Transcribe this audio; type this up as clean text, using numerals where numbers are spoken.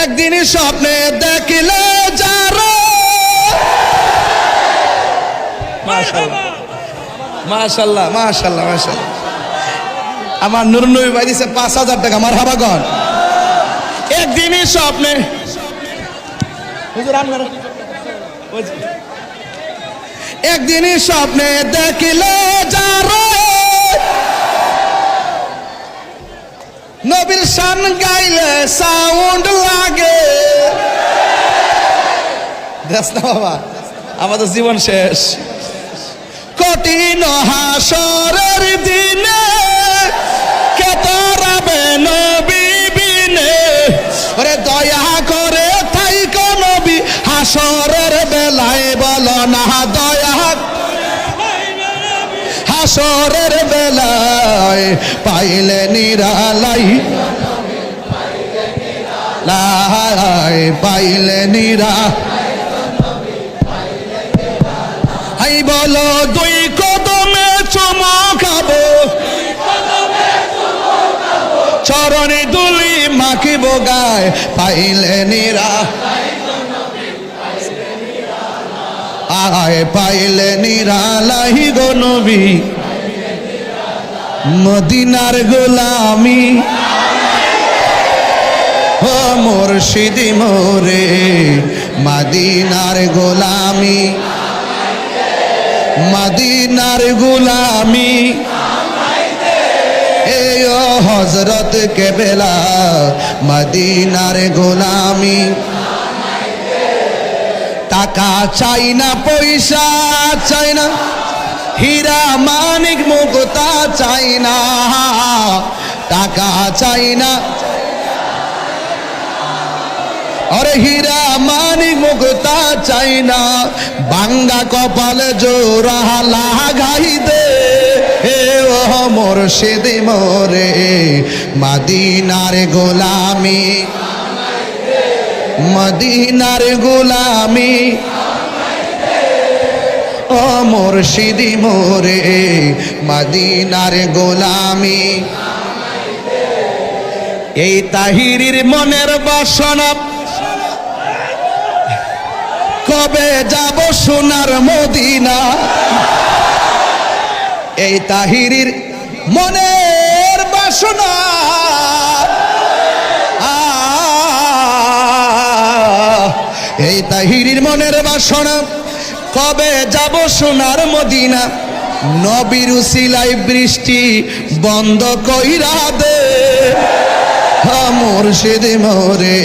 একদিন স্বপ্নে দেখিলে যারো মাশাআল্লাহ মাশাআল্লাহ মাশাআল্লাহ মাশাআল্লাহ আমার নূর নবী ভাই দিছে 5000 টাকা মারহাবা গন। একদিনই স্বপ্নে হুজুর আন করে একদিনই স্বপ্নে দেখিলে যারো নবীর শান গাইলে সাউন্ড লাগে। দেখ না বাবা আমাদের জীবন শেষ। কঠিন হাসরের দিনে কে তরাবে নবী বিনে, ওরে দয়া করে থাইকো নবী হাসরের বেলায় বলো না দয়া। হাসরের বেলায় পাইলে নিরালাই লাই পাইলে নিরা হাই বলো দুই কদমে চুমো খাবো চরণে দুলি মাখিব গায় পাইলে নিরা আয় পাইলে নিরালাই গো নবী মদিনার গোলামি। ও মুর্শিদি মোরে মদিনার গোলামি মদিনার গোলামি। এ ও হযরত কেবলা মদিনার গোলামি। টাকা চাই না পয়সা চাই না হীরা মানিক মুক্তা চাই না টাকা চাই না আরে হীরা মানিক মুক্তা চাই না বাঙ্গা কপালে জোড়া লাগাই দে। হে ও মুর্শিদ মোরে মদিনার গোলামি মদিনার গোলামি। ও মুর্শিদি মোরে মদিনার গোলামি। এই তাহিরির মনের বাসনা কবে যাব সোনার মদিনা। এই তাহিরির মনের বাসনা এই তাহিরির মনের বাসনা কবে যাব সোনার মদিনা। নবীর উসিলাই বৃষ্টি বন্ধ কইরা দে মুর্শিদ মোরে।